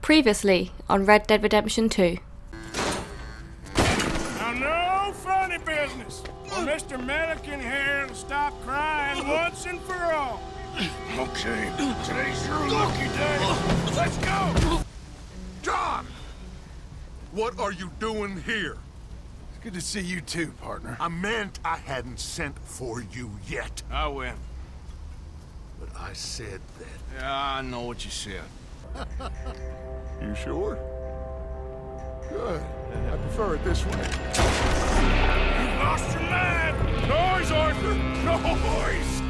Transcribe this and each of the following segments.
Previously on Red Dead Redemption 2. Now, no funny business. Or Mr. Mannequin here will stop crying once and for all. Okay, today's your lucky day. Let's go! John! What are you doing here? It's good to see you too, partner. I meant I hadn't sent for you yet. I win. But I said that. Yeah, I know what you said. You sure? Good. I prefer it this way. You lost your mind! Noise, Arthur! Noise!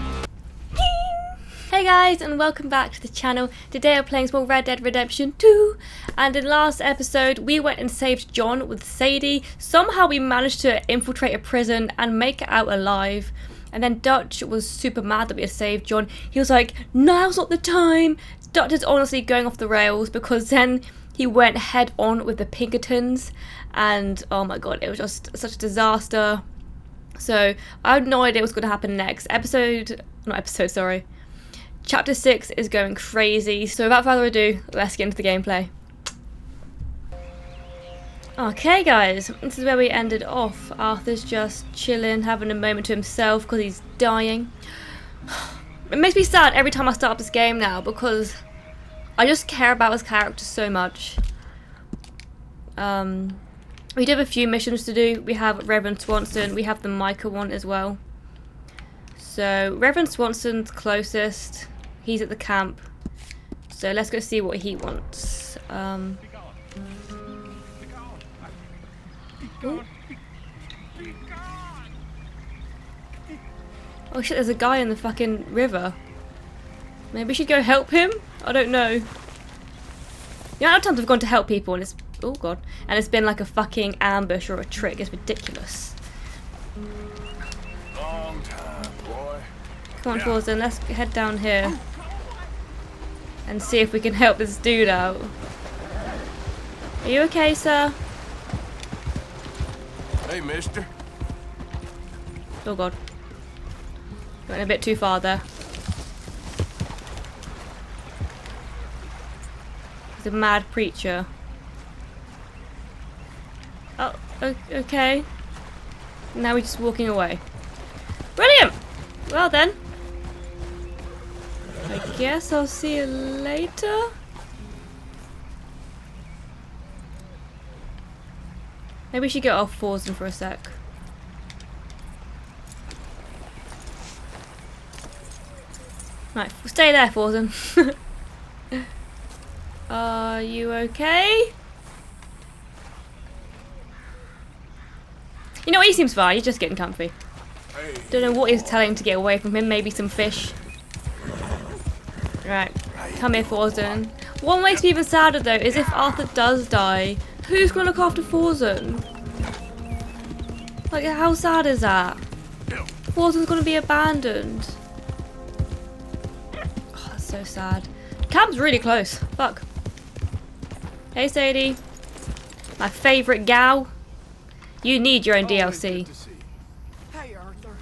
Hey guys, and welcome back to the channel. Today I'm playing some more Red Dead Redemption 2, and in last episode we went and saved John with Sadie. Somehow we managed to infiltrate a prison and make it out alive. And then Dutch was super mad that we had saved John. He was like, now's not the time. Dutch is honestly going off the rails because then he went head on with the Pinkertons, and oh my god, it was just such a disaster. So I had no idea what's going to happen next. Chapter 6 is going crazy, so without further ado, let's get into the gameplay. Okay guys, this is where we ended off. Arthur's just chilling, having a moment to himself because he's dying. It makes me sad every time I start up this game now because I just care about his character so much. We do have a few missions to do. We have Reverend Swanson, we have the Micah one as well. So Reverend Swanson's closest. He's at the camp. So let's go see what he wants. Oh shit, there's a guy in the fucking river. Maybe we should go help him? I don't know. You know how many times I've gone to help people and it's... oh god. And it's been like a fucking ambush or a trick. It's ridiculous. Long time, boy. Come on, Forzen, let's head down here. And see if we can help this dude out. Are you okay, sir? Hey, mister. Oh god. Went a bit too far there. He's a mad preacher. Oh, okay. Now we're just walking away. Brilliant! Well then. I guess I'll see you later. Maybe we should get off Forzen for a sec. Right, stay there, Forzen. Are you okay? You know what, he seems fine, he's just getting comfy. Don't know what he's telling him to get away from him, maybe some fish. Right, come here, Forzen. What makes me even sadder though is if Arthur does die, who's gonna look after Forzen? Like, how sad is that? Forzen's gonna be abandoned. Oh, that's so sad. Camp's really close. Fuck. Hey, Sadie. My favourite gal. You need your own DLC. Hey, Arthur.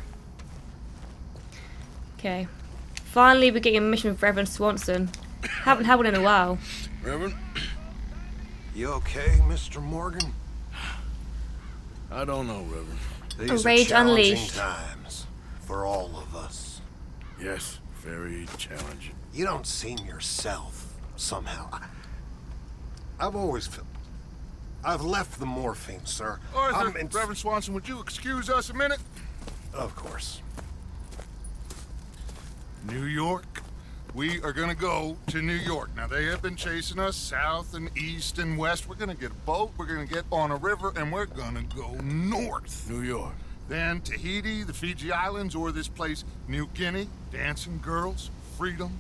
Okay. Finally, we're getting a mission with Reverend Swanson. Haven't had one in a while. Reverend? You okay, Mr. Morgan? I don't know, Reverend. These Rage are challenging unleashed. times for all of us. Yes, very challenging. You don't seem yourself, somehow. I've always felt... I've left the morphine, sir. Arthur, Reverend Swanson, would you excuse us a minute? Of course. New York. We are gonna go to New York. Now, they have been chasing us south and east and west. We're gonna get a boat, we're gonna get on a river, and we're gonna go north. New York. Then Tahiti, the Fiji Islands, or this place, New Guinea, dancing girls, freedom.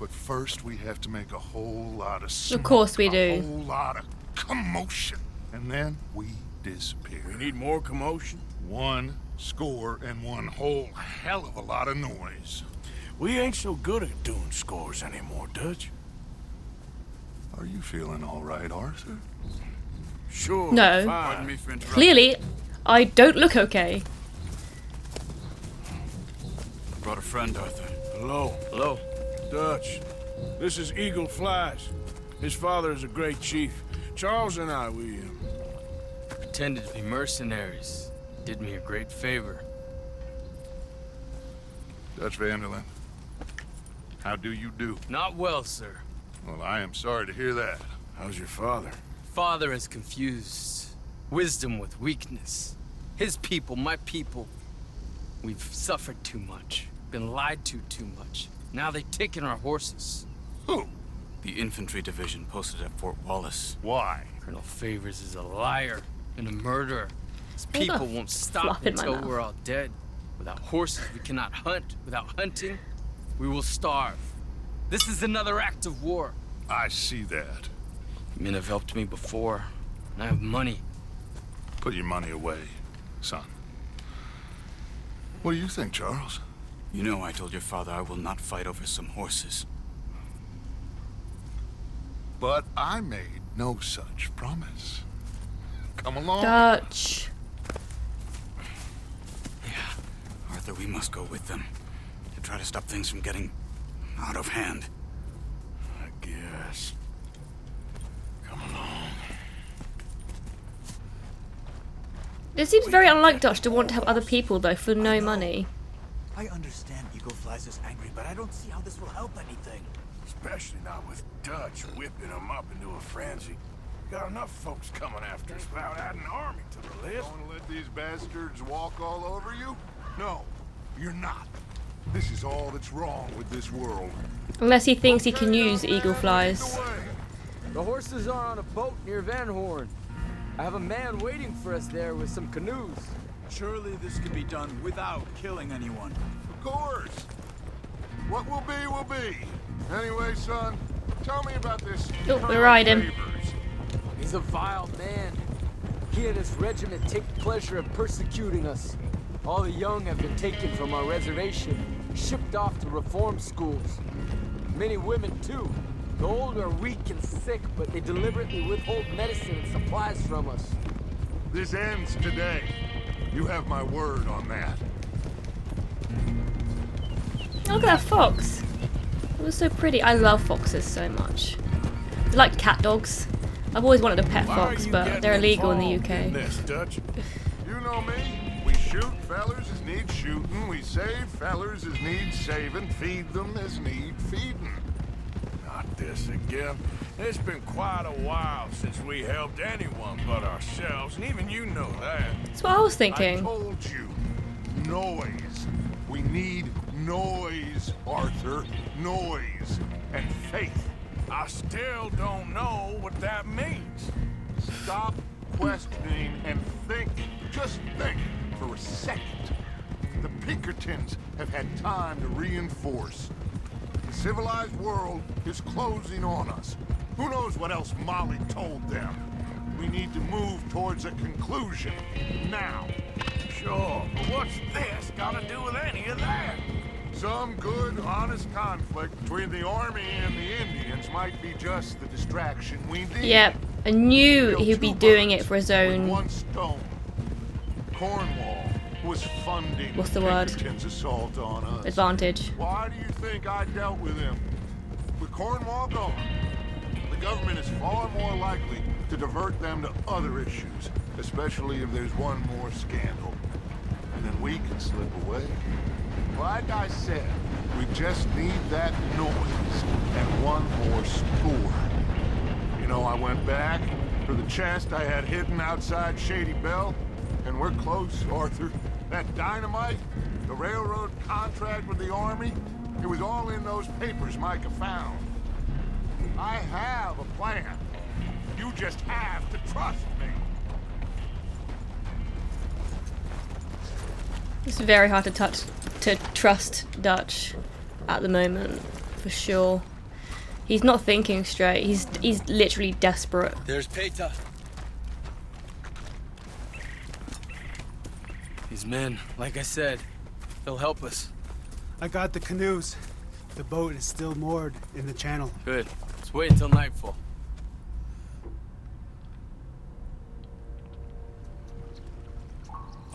But first, we have to make a whole lot of smoke. Of course we do. A whole lot of commotion. And then we disappear. We need more commotion. 1 score and 1 whole hell of a lot of noise. We ain't so good at doing scores anymore, Dutch. Are you feeling all right, Arthur? Sure. No. Pardon me for interrupting. Clearly, I don't look okay. I brought a friend, Arthur. Hello. Hello. Dutch. This is Eagle Flies. His father is a great chief. Charles and I, we Pretended to be mercenaries. Did me a great favor. Dutch Vanderlyn, how do you do? Not well, sir. Well, I am sorry to hear that. How's your father? Father has confused wisdom with weakness. His people, my people. We've suffered too much. Been lied to too much. Now they've taken our horses. Who? The infantry division posted at Fort Wallace. Why? Colonel Favors is a liar and a murderer. His There's a people won't stop flop in my until mouth. we're all dead. Without horses, we cannot hunt. Without hunting, we will starve. This is another act of war. I see that. Men have helped me before, and I have money. Put your money away, son. What do you think, Charles? You know I told your father I will not fight over some horses. But I made no such promise. Come along. Dutch. Yeah, Arthur, we must go with them to try to stop things from getting out of hand. I guess. Come along. It seems very unlike Dutch to want to help other people, though, for no money. I understand Eagle Flies is angry, but I don't see how this will help anything. Especially not with Dutch whipping them up into a frenzy. Got enough folks coming after us without adding an army to the list. Want to let these bastards walk all over you? No, you're not. This is all that's wrong with this world. Unless he thinks he can use eagle flies. The horses are on a boat near Van Horn. I have a man waiting for us there with some canoes. Surely this can be done without killing anyone. Of course. What will be, will be. Anyway, son, tell me about this. Oh, we're Colonel riding. Favors. He's a vile man. He and his regiment take pleasure in persecuting us. All the young have been taken from our reservation, shipped off to reform schools. Many women, too. The old are weak and sick, but they deliberately withhold medicine and supplies from us. This ends today. You have my word on that. Look at that fox. It was so pretty. I love foxes so much. They're like cat dogs. I've always wanted a pet Why are fox, you but getting they're illegal in the involved in UK. this, Dutch? You know me. We shoot fellers as need shooting. We save fellers as need saving. Feed them as need feeding. Not this again. It's been quite a while since we helped anyone but ourselves, and even you know that. That's what I was I thinking. told you. Noise. We need noise, Arthur. Noise. And faith. I still don't know what that means. Stop questioning and think. Just think for a second. The Pinkertons have had time to reinforce. The civilized world is closing on us. Who knows what else Molly told them? We need to move towards a conclusion. Now. Sure, but what's this got to do with any of that? Some good, honest conflict between the army and the Indians might be just the distraction we need. Yep, I knew Kill he'd be two doing birds it for his with own. one stone. Cornwall was funding What's the word? Pinkerton's assault on us. Advantage. Why do you think I dealt with him? With Cornwall gone, the government is far more likely to divert them to other issues, especially if there's one more scandal. And then we can slip away. Like I said, we just need that noise and one more spoor. You know, I went back for the chest I had hidden outside Shady Bell, and we're close, Arthur. That dynamite, the railroad contract with the army, it was all in those papers Micah found. I have a plan. You just have to trust me. It's very hard to trust Dutch at the moment, for sure. He's not thinking straight. He's literally desperate. There's Peta. These men, like I said, they'll help us. I got the canoes. The boat is still moored in the channel. Good. Let's wait until nightfall.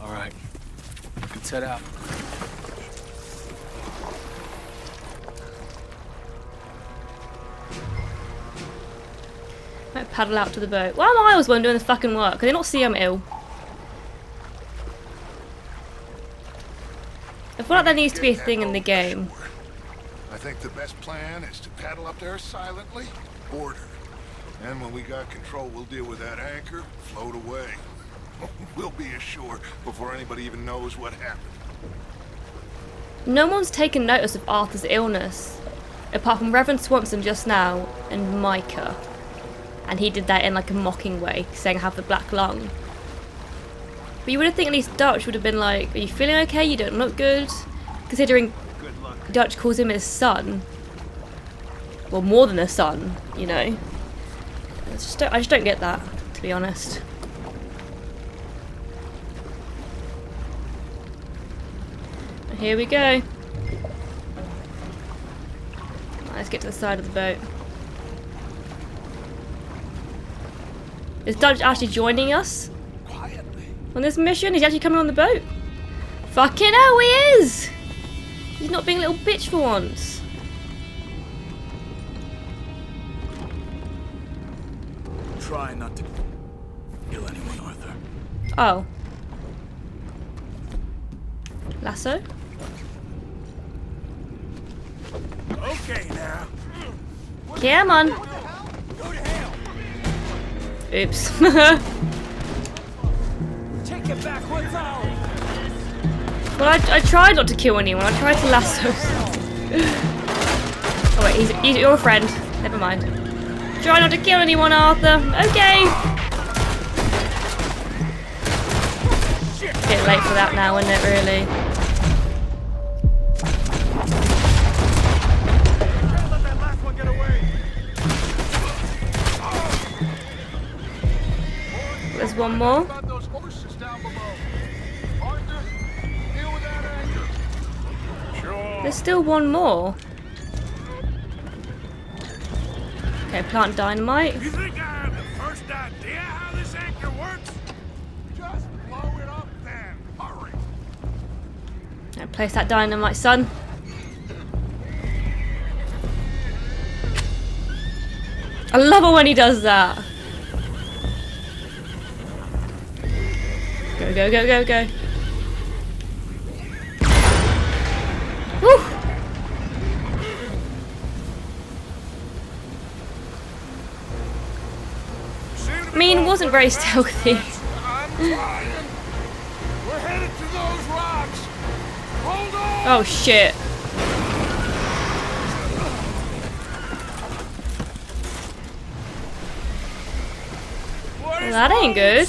All right. Let's head out. Might paddle out to the boat. Why am I always one doing the fucking work? Can they not see I'm ill? I feel like there needs to be a thing in the game. I think the best plan is to paddle up there silently, board her. And when we got control, we'll deal with that anchor, float away. We'll be ashore before anybody even knows what happened. No one's taken notice of Arthur's illness, apart from Reverend Swanson just now and Micah. And he did that in like a mocking way, saying I have the black lung. But you would have think at least Dutch would have been like, are you feeling okay? You don't look good. Considering Dutch calls him his son. Well, more than a son, you know. I just don't get that, to be honest. Here we go. Let's get to the side of the boat. Is Dutch actually joining us on this mission? He's actually coming on the boat. Fucking hell, he is! He's not being a little bitch for once. Try not to kill anyone, Arthur. Oh. Lasso? Okay now. Come on. Oops. Take it back, what's ours? Well, I tried not to kill anyone. I tried to lasso. Oh wait, he's your friend. Never mind. Try not to kill anyone, Arthur. Okay. Bit late for that now, isn't it? Really. There's one more. There's still one more. Okay, plant dynamite. You think I have the first idea how this anchor works? Just blow it up then. Hurry. Now place that dynamite, son. I love it when he does that. Go, go, go, go, go. Woo! I mean, it wasn't very stealthy. I'm trying. We're headed to those rocks. Hold on. Oh shit. Well, that ain't good.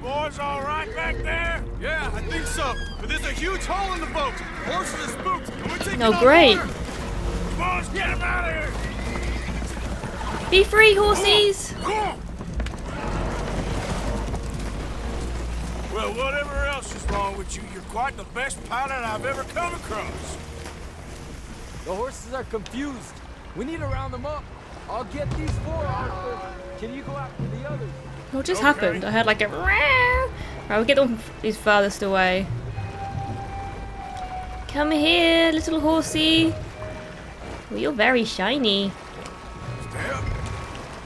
Boys all right back there? Yeah, I think so. But there's a huge hole in the boat. Horses are spooked. And we're taking No, on great. water. Boys, get him out of here. Be free, horsies. Well, whatever else is wrong with you, you're quite the best pilot I've ever come across. The horses are confused. We need to round them up. I'll get these four, Arthur. Can you go after the others? What just happened? I heard like a right, we'll get them these furthest away. Come here, little horsey. Oh, you're very shiny. Stay up.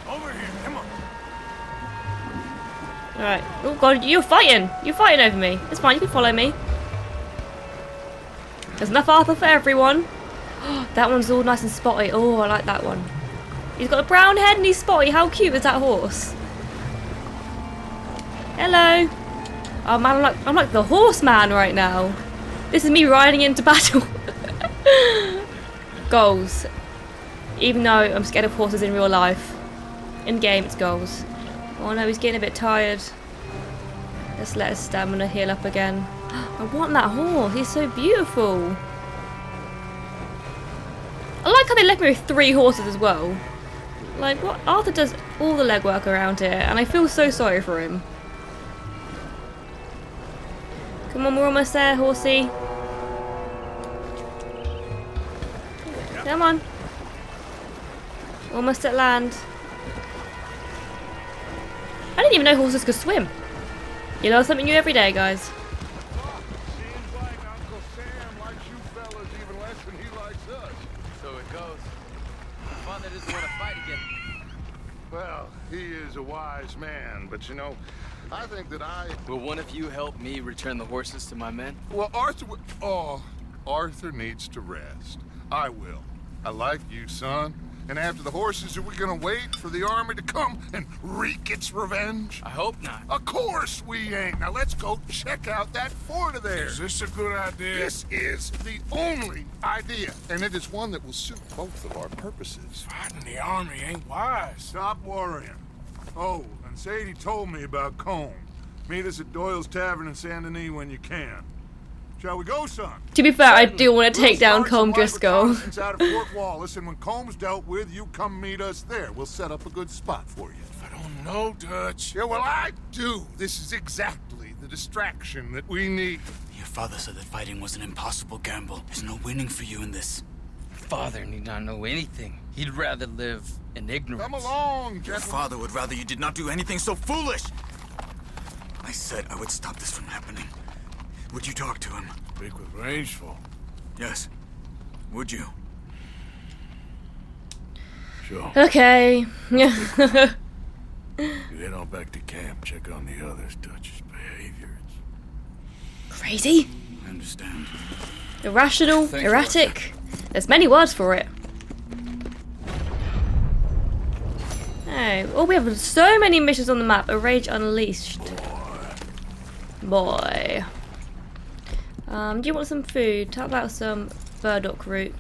Over here, come on. Alright. Oh god, you're fighting! You're fighting over me. It's fine, you can follow me. There's enough Arthur for everyone. That one's all nice and spotty. Oh, I like that one. He's got a brown head and he's spotty. How cute is that horse? Hello. Oh man, I'm like the horseman right now. This is me riding into battle. Goals. Even though I'm scared of horses in real life. In game, it's goals. Oh no, he's getting a bit tired. Let's let his stamina heal up again. I want that horse. He's so beautiful. I like how they left me with 3 horses as well. Like, what? Arthur does all the legwork around here, and I feel so sorry for him. Come on, we're almost there, horsey. Come on. Almost at land. I didn't even know horses could swim. You learn something new every day, guys. Seems like Uncle Sam likes you fellas even less than he likes us. So it goes. Father doesn't want to fight again. Well, he is a wise man, but you know, I think that Will one of you help me return the horses to my men? Well, Arthur needs to rest. I will. I like you, son. And after the horses, are we gonna wait for the army to come and wreak its revenge? I hope not. Of course we ain't. Now let's go check out that fort of theirs. Is this a good idea? This is the only idea, and it is one that will suit both of our purposes. Fighting the army ain't wise. Stop worrying. Oh, and Sadie told me about Combe. Meet us at Doyle's Tavern in Saint Denis when you can. Shall we go, son? To be fair, I do want to take down Colm Driscoll. Out of Fort Wallace, and when Comb's dealt with, you come meet us there. We'll set up a good spot for you. I don't know, Dutch. Yeah, well, I do. This is exactly the distraction that we need. Your father said that fighting was an impossible gamble. There's no winning for you in this. Father need not know anything. He'd rather live in ignorance. Come along, Your gentlemen. father would rather you did not do anything so foolish. I said I would stop this from happening. Would you talk to him? Speak with Rangeful. Yes. Would you? Sure. Okay. You head on back to camp, check on the others, Dutch's behavior. Crazy. I understand. Irrational. Thank you, Erratic. There's many words for it. Oh, we have so many missions on the map. A Rage Unleashed. Boy. Do you want some food? How about some burdock root?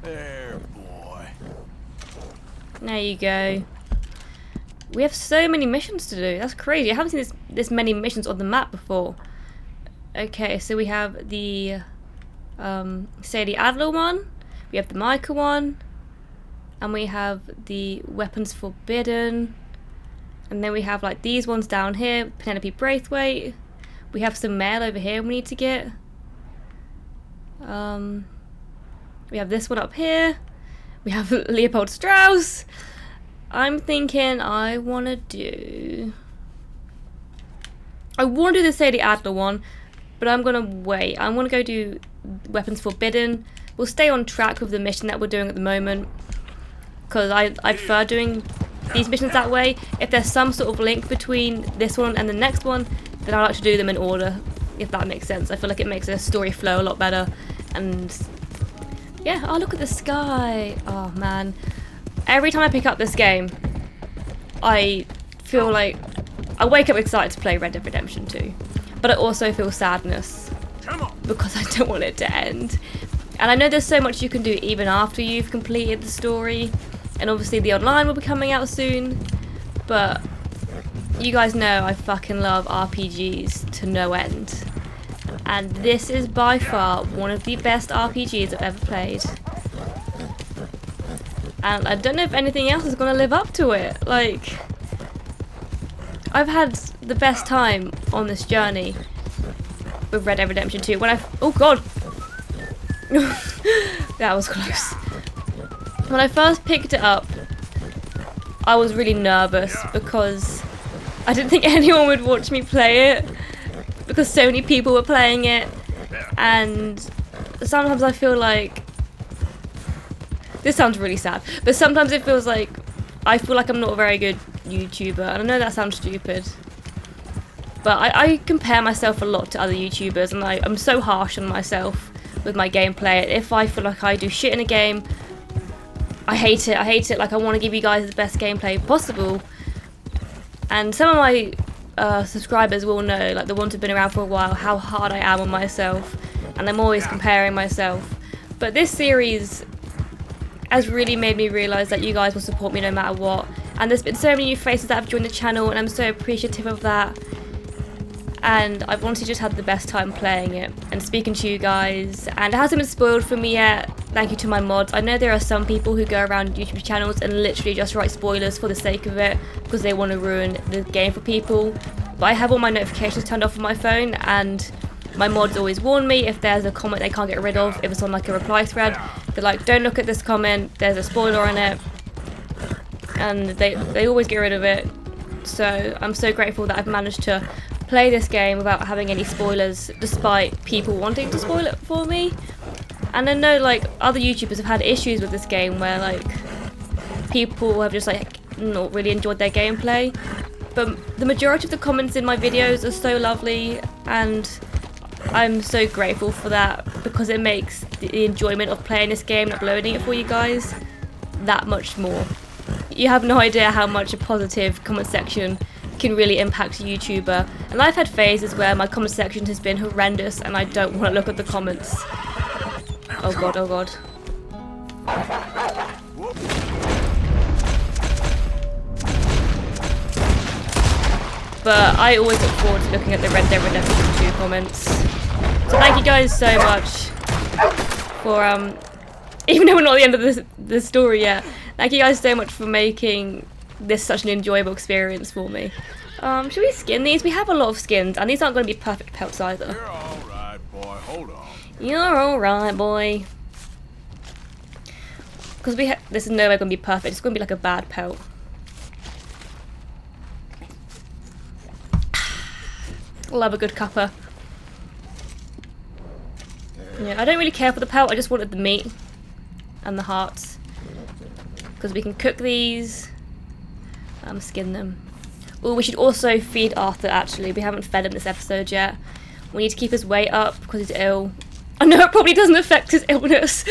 There, boy. There you go. We have so many missions to do. That's crazy. I haven't seen this many missions on the map before. Okay, so we have the Sadie Adler one. We have the Micah one. And we have the Weapons Forbidden. And then we have like these ones down here. Penelope Braithwaite. We have some mail over here we need to get. We have this one up here. We have Leopold Strauss. I'm thinking I want to do the Sadie Adler one, but I'm going to wait. I'm going to go do Weapons Forbidden. We'll stay on track with the mission that we're doing at the moment, because I prefer doing these missions that way. If there's some sort of link between this one and the next one, then I like to do them in order, if that makes sense. I feel like it makes the story flow a lot better. And yeah, oh, look at the sky. Oh man, every time I pick up this game, I feel like I wake up excited to play Red Dead Redemption 2, but I also feel sadness because I don't want it to end. And I know there's so much you can do even after you've completed the story, and obviously the online will be coming out soon, but you guys know I fucking love RPGs to no end. And this is by far one of the best RPGs I've ever played. And I don't know if anything else is going to live up to it. Like, I've had the best time on this journey with Red Dead Redemption 2. Oh god! That was close. When I first picked it up, I was really nervous because I didn't think anyone would watch me play it, because so many people were playing it, and sometimes I feel like, this sounds really sad, but sometimes it feels like I feel like I'm not a very good YouTuber, and I know that sounds stupid, but I compare myself a lot to other YouTubers, and I'm so harsh on myself with my gameplay. If I feel like I do shit in a game, I hate it. Like, I want to give you guys the best gameplay possible. And some of my subscribers will know, like the ones who've been around for a while, how hard I am on myself, and I'm always comparing myself. But this series has really made me realise that you guys will support me no matter what. And there's been so many new faces that have joined the channel, and I'm so appreciative of that. And I've honestly just had the best time playing it and speaking to you guys, and it hasn't been spoiled for me yet. Thank you to my mods. I know there are some people who go around YouTube channels and literally just write spoilers for the sake of it because they want to ruin the game for people, but I have all my notifications turned off on my phone, and my mods always warn me if there's a comment they can't get rid of, if it's on like a reply thread. They're like, don't look at this comment, there's a spoiler on it, and they always get rid of it. So I'm so grateful that I've managed to play this game without having any spoilers, despite people wanting to spoil it for me. And I know like other YouTubers have had issues with this game where like people have just like not really enjoyed their gameplay, but the majority of the comments in my videos are so lovely, and I'm so grateful for that, because it makes the enjoyment of playing this game and uploading it for you guys that much more. You have no idea how much a positive comment section can really impact a YouTuber. And I've had phases where my comment section has been horrendous and I don't want to look at the comments. Oh god, oh god. But I always look forward to looking at the Red Dead Redemption 2 comments. So thank you guys so much for, even though we're not at the end of the story yet, thank you guys so much for making this such an enjoyable experience for me. Should we skin these? We have a lot of skins, and these aren't going to be perfect pelts either. You're alright, boy. Hold on. You're alright, boy. Because this is no way going to be perfect. It's going to be like a bad pelt. Love a good cuppa. Yeah, I don't really care for the pelt. I just wanted the meat and the hearts, because we can cook these. Skin them. Oh, we should also feed Arthur, actually. We haven't fed him this episode yet. We need to keep his weight up because he's ill. I know it probably doesn't affect his illness,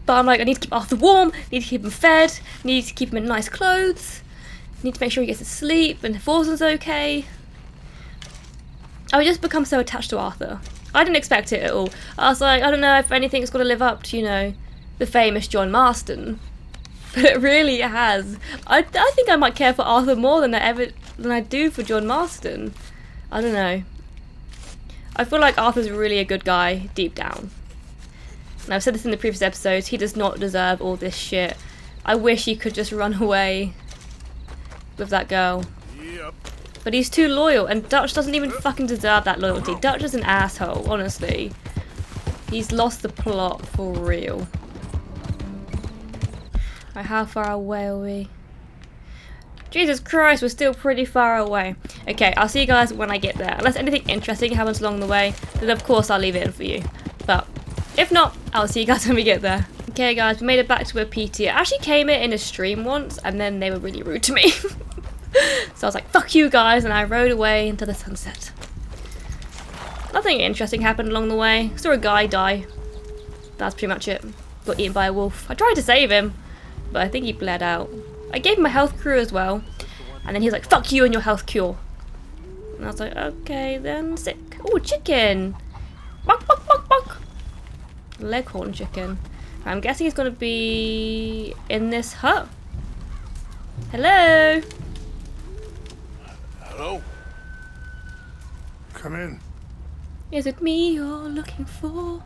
but I'm like, I need to keep Arthur warm, need to keep him fed, need to keep him in nice clothes, need to make sure he gets to sleep and Forsen's okay. I would just become so attached to Arthur. I didn't expect it at all. I was like, I don't know if anything's got to live up to, you know, the famous John Marston. But it really has. I think I might care for Arthur more than I do for John Marston. I don't know. I feel like Arthur's really a good guy deep down. And I've said this in the previous episodes, he does not deserve all this shit. I wish he could just run away with that girl. Yep. But he's too loyal, and Dutch doesn't even fucking deserve that loyalty. Dutch is an asshole, honestly. He's lost the plot for real. Right, how far away are we? Jesus Christ, we're still pretty far away. Okay, I'll see you guys when I get there. Unless anything interesting happens along the way, then of course I'll leave it in for you. But if not, I'll see you guys when we get there. Okay guys, we made it back to a PT. I actually came in a stream once, and then they were really rude to me. So I was like, fuck you guys, and I rode away into the sunset. Nothing interesting happened along the way. Saw a guy die. That's pretty much it. Got eaten by a wolf. I tried to save him, but I think he bled out. I gave him a health cure as well, and then he was like, fuck you and your health cure. And I was like, okay then, sick. Oh, chicken! Buck, buck, buck, buck! Leghorn chicken. I'm guessing he's gonna be in this hut. Hello? Hello? Come in. Is it me you're looking for?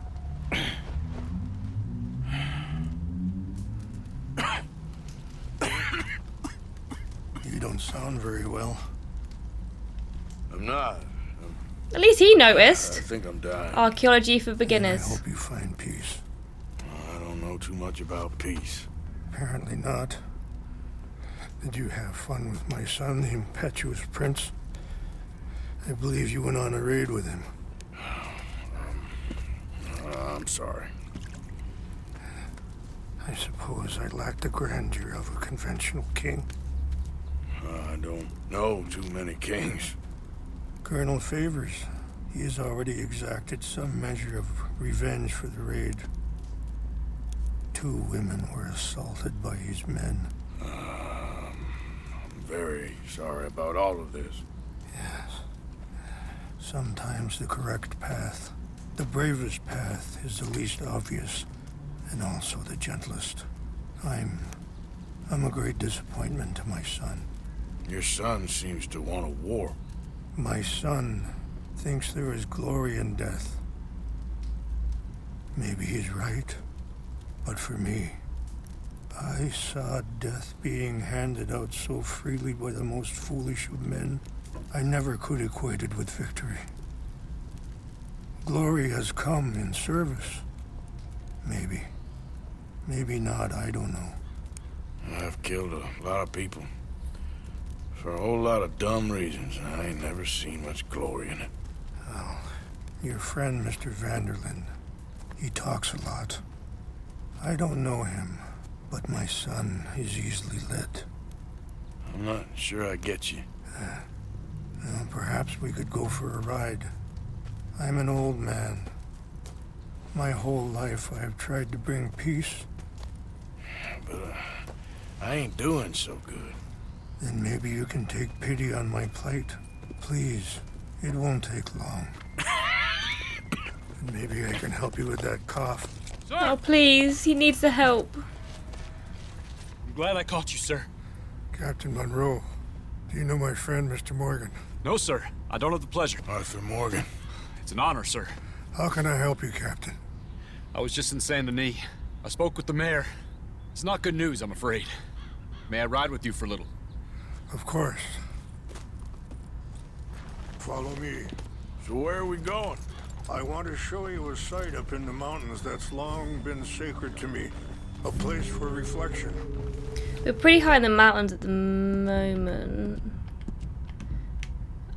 You don't sound very well. I'm not. At least he noticed. I think I'm dying. Archaeology for beginners. I hope you find peace. I don't know too much about peace. Apparently not. Did you have fun with my son, the impetuous prince? I believe you went on a raid with him. I'm sorry. I suppose I lack the grandeur of a conventional king. I don't know too many kings. Colonel Favors, he has already exacted some measure of revenge for the raid. 2 women were assaulted by his men. I'm very sorry about all of this. Yes. Sometimes the correct path, the bravest path, is the least obvious, and also the gentlest. I'm a great disappointment to my son. Your son seems to want a war. My son thinks there is glory in death. Maybe he's right, but for me, I saw death being handed out so freely by the most foolish of men. I never could equate it with victory. Glory has come in service. Maybe. Maybe not, I don't know. I've killed a lot of people. For a whole lot of dumb reasons, and I ain't never seen much glory in it. Well, your friend, Mr. Vanderlyn, he talks a lot. I don't know him, but my son is easily led. I'm not sure I get you. Well, perhaps we could go for a ride. I'm an old man. My whole life I have tried to bring peace. But I ain't doing so good. Then maybe you can take pity on my plight. Please, it won't take long. And maybe I can help you with that cough. Sir! Oh, please. He needs the help. I'm glad I caught you, sir. Captain Monroe, do you know my friend, Mr. Morgan? No, sir. I don't have the pleasure. Arthur Morgan. It's an honor, sir. How can I help you, Captain? I was just in Saint Denis. I spoke with the mayor. It's not good news, I'm afraid. May I ride with you for a little? Of course. Follow me. So where are we going? I want to show you a site up in the mountains that's long been sacred to me. A place for reflection. We're pretty high in the mountains at the moment.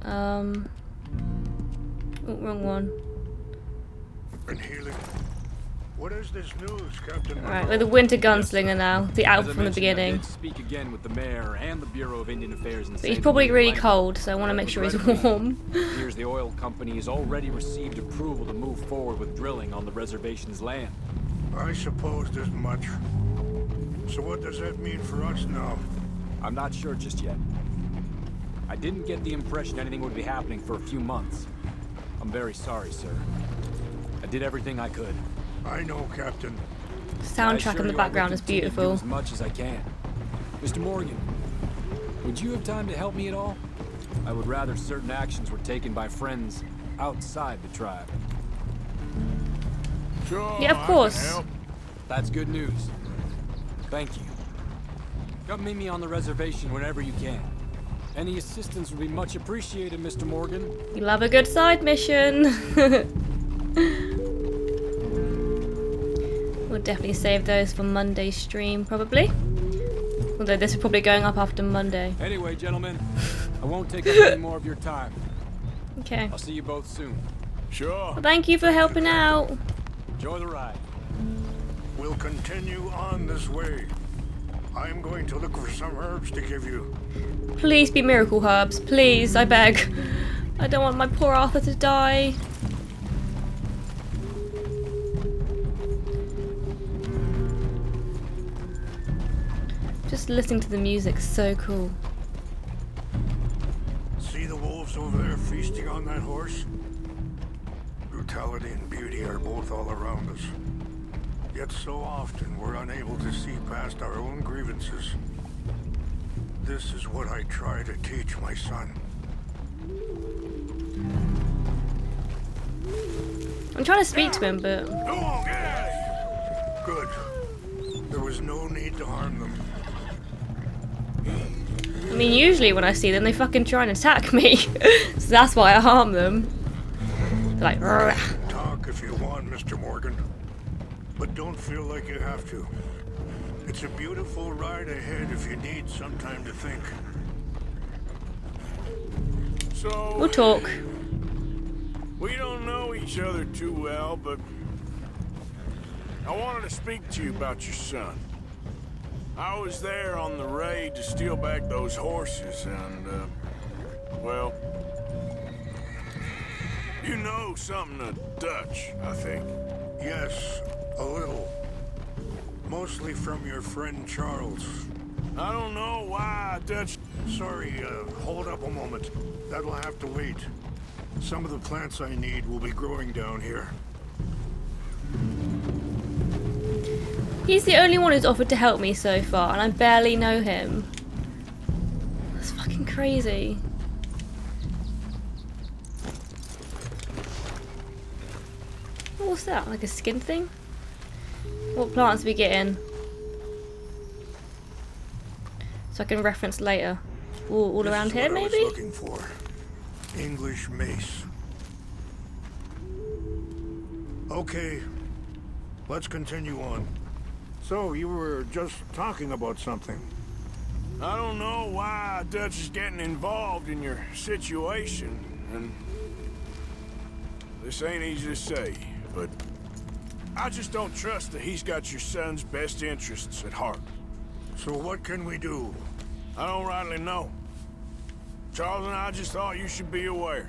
Oh, wrong one. And healing. What is this news, Captain? Alright, we're the winter gunslinger now. The out from the I beginning. did speak again with the mayor and the Bureau of Indian Affairs in But he's Saint probably Denis, really Atlantic. cold, so I want to make sure he's warm. Here's the oil company has already received approval to move forward with drilling on the reservation's land. I supposed as much. So what does that mean for us now? I'm not sure just yet. I didn't get the impression anything would be happening for a few months. I'm very sorry, sir. I did everything I could. I know, Captain. Soundtrack in the background is beautiful. As much as I can. Mr. Morgan, would you have time to help me at all? I would rather certain actions were taken by friends outside the tribe. Sure, Yeah, of I can course. help. That's good news. Thank you. Come meet me on the reservation whenever you can. Any assistance would be much appreciated, Mr. Morgan. You love a good side mission. We'll definitely save those for Monday's stream, probably. Although this is probably going up after Monday. Anyway, gentlemen, I won't take up any more of your time. Okay. I'll see you both soon. Sure. Well, thank you for helping out. Enjoy the ride. We'll continue on this way. I'm going to look for some herbs to give you. Please be miracle herbs. Please, I beg. I don't want my poor Arthur to die. Just listening to the music's so cool. See the wolves over there feasting on that horse? Brutality and beauty are both all around us. Yet so often we're unable to see past our own grievances. This is what I try to teach my son. I'm trying to speak to him, but Go on, get out of here! Good. There was no need to harm them. I mean, usually when I see them, they fucking try and attack me. So that's why I harm them. They're like, "Rrrr." Talk if you want, Mr. Morgan. But don't feel like you have to. It's a beautiful ride ahead if you need some time to think. So We'll talk. we don't know each other too well, but I wanted to speak to you about your son. I was there on the raid to steal back those horses, and, well, you know something of Dutch, I think. Yes, a little. Mostly from your friend Charles. I don't know why Dutch... Sorry, hold up a moment. That'll have to wait. Some of the plants I need will be growing down here. He's the only one who's offered to help me so far, and I barely know him. That's fucking crazy. Oh, what's that? Like a skin thing? What plants are we getting? So I can reference later. All This around is here, what I was maybe? looking for. English mace. Okay, let's continue on. So, you were just talking about something. I don't know why Dutch is getting involved in your situation, and this ain't easy to say, but I just don't trust that he's got your son's best interests at heart. So what can we do? I don't rightly know. Charles and I just thought you should be aware.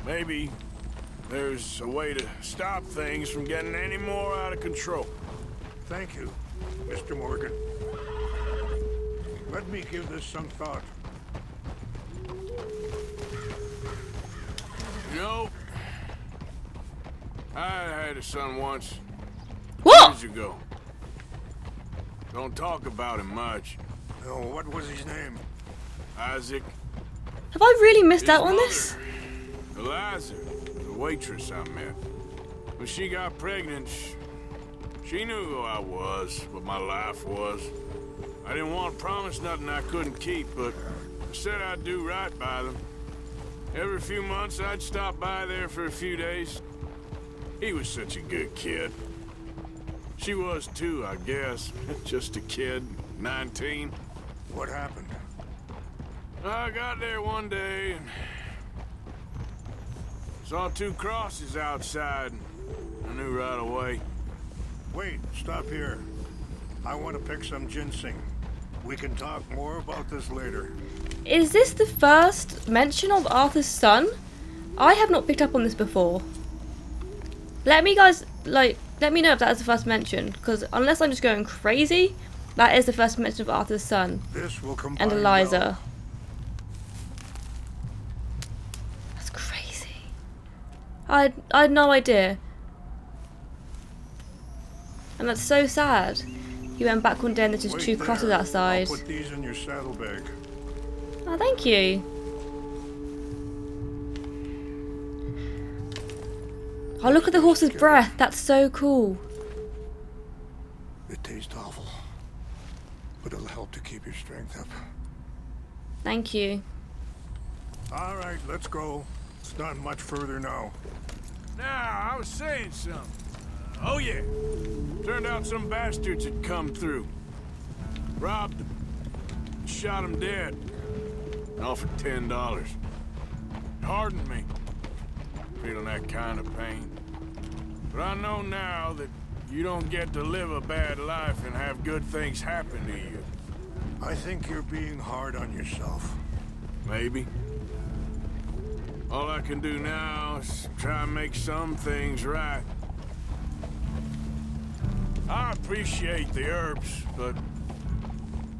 Maybe there's a way to stop things from getting any more out of control. Thank you, Mr. Morgan. Let me give this some thought. You know, I had a son once. What? Years ago. Don't talk about him much. Oh, what was his name? Isaac. Have I really missed out on this? Eliza, the waitress I met. When she got pregnant, she knew who I was, what my life was. I didn't want to promise nothing I couldn't keep, but I said I'd do right by them. Every few months, I'd stop by there for a few days. He was such a good kid. She was too, I guess. Just a kid, 19. What happened? I got there one day and saw 2 crosses outside. I knew right away. Wait, stop here. I want to pick some ginseng. We can talk more about this later. Is this the first mention of Arthur's son? I have not picked up on this before. Let me know if that is the first mention, because unless I'm just going crazy, that is the first mention of Arthur's son. This will combine and Eliza. well. That's crazy. I had no idea. And that's so sad. He went back one day and there's just Wait 2 crosses there. outside. I'll put these in your saddlebag. Oh, thank you. Oh, look at the horse's breath. That's so cool. It tastes awful, but it'll help to keep your strength up. Thank you. All right, let's go. It's not much further now. Now, I was saying something. Oh yeah. Turned out some bastards had come through. Robbed him. Shot him dead. And offered $10. Hardened me. Feeling that kind of pain. But I know now that you don't get to live a bad life and have good things happen to you. I think you're being hard on yourself. Maybe. All I can do now is try and make some things right. I appreciate the herbs, but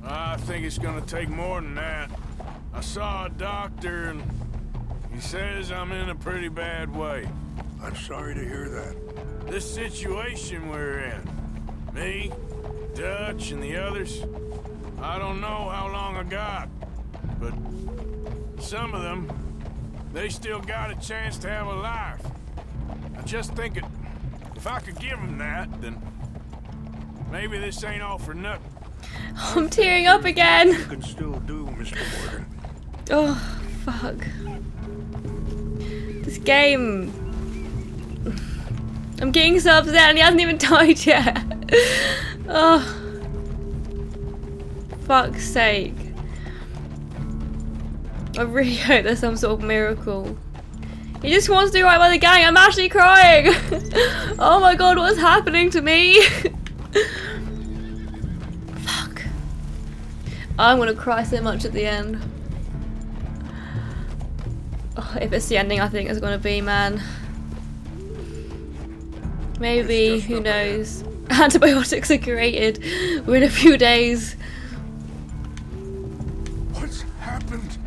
I think it's gonna take more than that. I saw a doctor and he says I'm in a pretty bad way. I'm sorry to hear that. This situation we're in, me, Dutch, and the others, I don't know how long I got, but some of them, they still got a chance to have a life. I just think if I could give them that, then maybe this ain't all for nothing. I'm tearing up again. You can still do, Mr. Morgan. Oh, fuck. This game. I'm getting so upset and he hasn't even died yet. Oh. Fuck's sake. I really hope there's some sort of miracle. He just wants to do right by the gang. I'm actually crying. Oh my god, what's happening to me? Fuck. I'm gonna cry so much at the end. Oh, if it's the ending I think it's gonna be, man. Maybe, who knows? Antibiotics are created within a few days. What's happened?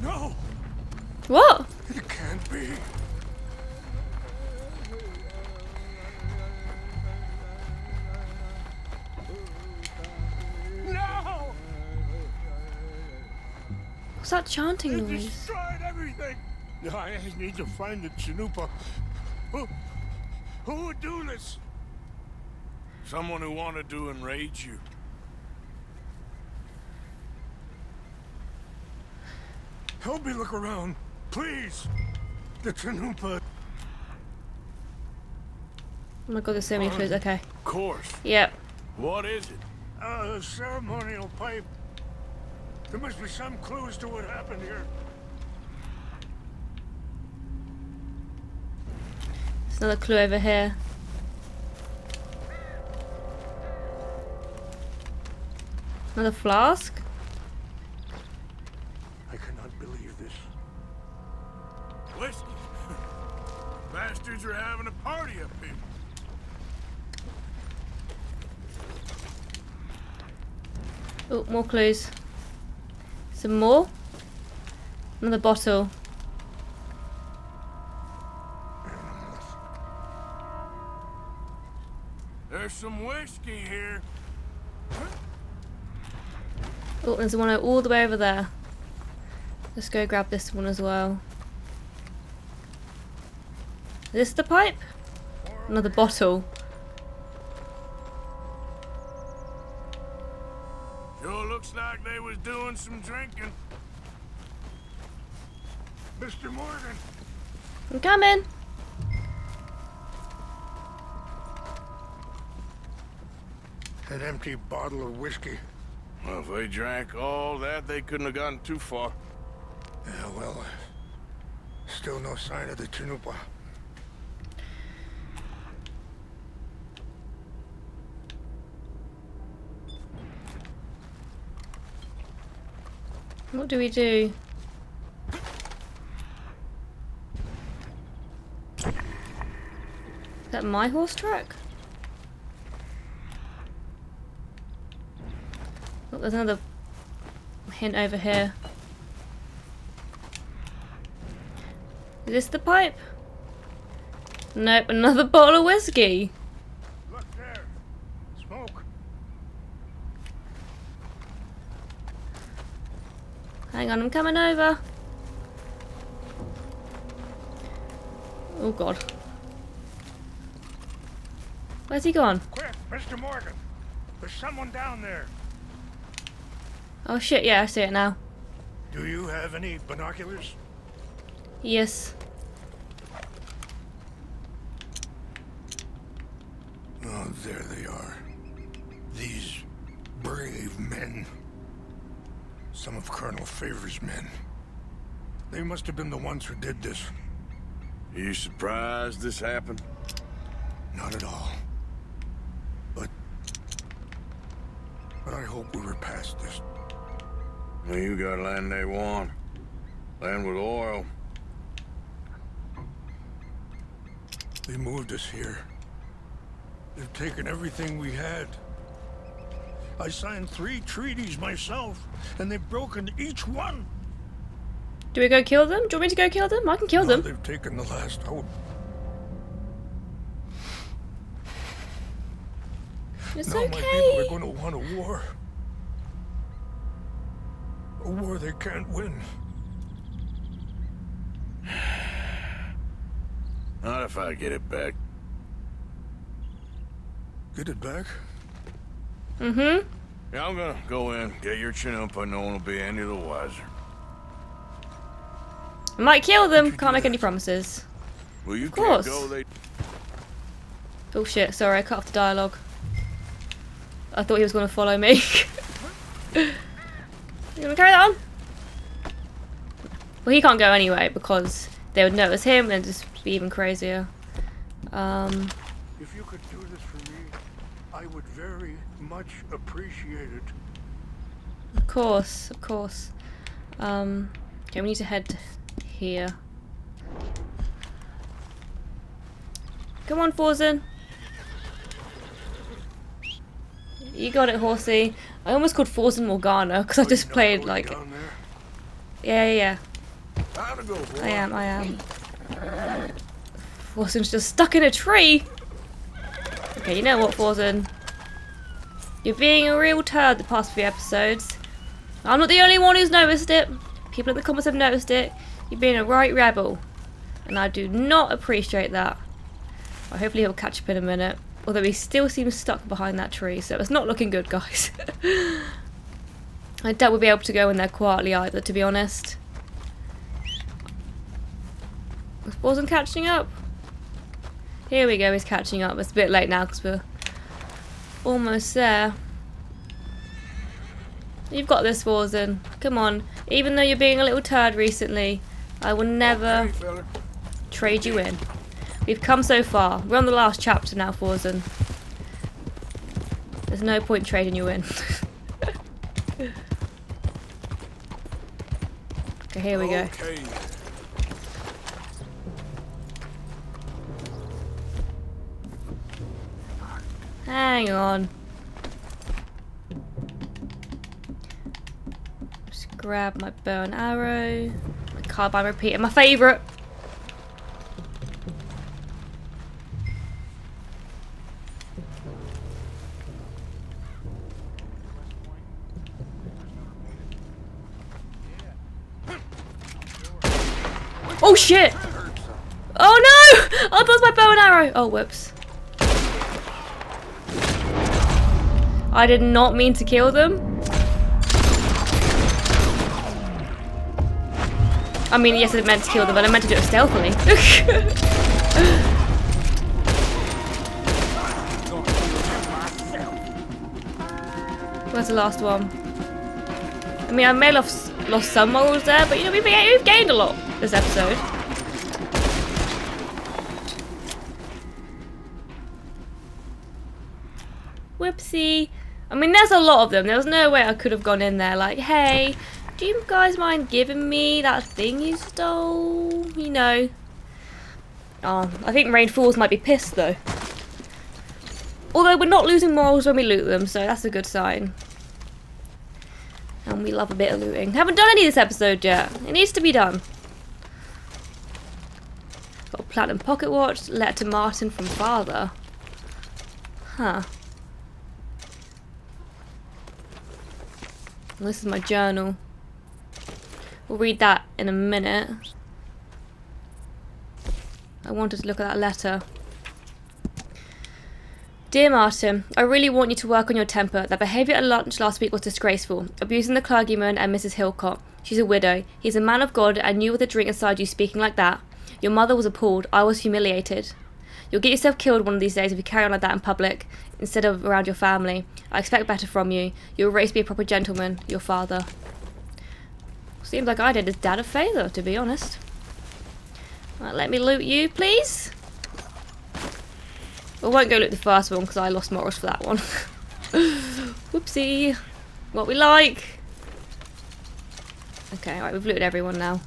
No! What? It can't be. No! What's that chanting They noise? destroyed everything! I need to find the Chanupa. Who would do this? Someone who wanted to enrage you. Help me look around, please. The Chanupa. Oh my god, there's so many clues. Okay. Of course. Yep. What is it? A ceremonial pipe. There must be some clues to what happened here. There's another clue over here. Another flask? I cannot believe this. Whiskey. Bastards are having a party up here. Oh, more clues. Some more? Another bottle. There's some whiskey here. Oh, there's one all the way over there. Let's go grab this one as well. Is this the pipe? Another bottle. Sure looks like they was doing some drinking. Mr. Morgan! I'm coming. An empty bottle of whiskey. Well, if they drank all that, they couldn't have gotten too far. Yeah, well, still no sign of the Chinupa. What do we do? Is that my horse track? Oh, there's another hint over here. Is this the pipe? Nope, another bottle of whiskey. Look there! Smoke! Hang on, I'm coming over. Oh god. Where's he gone? Quick, Mr. Morgan! There's someone down there! Oh shit, yeah, I see it now. Do you have any binoculars? Yes. Oh, there they are. These brave men. Some of Colonel Favor's men. They must have been the ones who did this. Are you surprised this happened? Not at all. But I hope we were past this. Well, you got land they want. Land with oil. They moved us here. They've taken everything we had. I signed 3 treaties myself, and they've broken each one. Do we go kill them? Do you want me to go kill them? I can kill them. They've taken the last hope. It's now okay. My people are going to want a war. A war they can't win. Not if I get it back. Get it back? Mm-hmm. Yeah, I'm gonna go in, get your chin up, and no one will be any the wiser. I might kill them. Can't make any promises. Well, you Of course. can't go, they... Oh shit, sorry, I cut off the dialogue. I thought he was going to follow me. You gonna carry that on? Well, he can't go anyway because they would notice him and just be even crazier. If you could do this for me, I would very much appreciate it. Of course, of course. Okay, we need to head here. Come on, Forzen. You got it, horsey. I almost called Forzen Morgana because I just played like... Yeah. I am. Forzen's just stuck in a tree. Okay, you know what, Forzen? You're being a real turd the past few episodes. I'm not the only one who's noticed it. People in the comments have noticed it. You're being a right rebel. And I do not appreciate that. Well, hopefully he'll catch up in a minute. Although he still seems stuck behind that tree, so it's not looking good, guys. I doubt we'll be able to go in there quietly either, to be honest. Wasn't catching up. Here we go, he's catching up. It's a bit late now because we're almost there. You've got this, Forzen. Come on. Even though you're being a little turd recently, I will never trade you in. We've come so far. We're on the last chapter now, Forzen. There's no point trading you in. Okay, here we go. Okay. Hang on. Just grab my bow and arrow. My carbine repeater, my favourite. Oh shit! Oh no! I lost my bow and arrow! Oh, whoops. I did not mean to kill them. I mean, yes, I meant to kill them, but I meant to do it stealthily. Where's the last one? I mean, I may have lost some morals there, but you know, we've gained a lot this episode. Whoopsie. I mean, there's a lot of them. There was no way I could have gone in there like, hey, do you guys mind giving me that thing you stole? You know. Oh, I think Rain Falls might be pissed though. Although we're not losing morals when we loot them, so that's a good sign. And we love a bit of looting. Haven't done any this episode yet. It needs to be done. Got a platinum pocket watch. Letter to Martin from father. Huh. Well, this is my journal. We'll read that in a minute. I wanted to look at that letter. Dear Martin, I really want you to work on your temper. That behaviour at lunch last week was disgraceful. Abusing the clergyman and Mrs. Hillcott. She's a widow. He's a man of God and you with a drink inside you speaking like that. Your mother was appalled. I was humiliated. You'll get yourself killed one of these days if you carry on like that in public, instead of around your family. I expect better from you. You'll raise be a proper gentleman. Your father. Seems like I did his dad a favour, to be honest. Right, let me loot you, please. I won't go loot the first one because I lost morals for that one. Whoopsie. What we like. Okay, right, we've looted everyone now.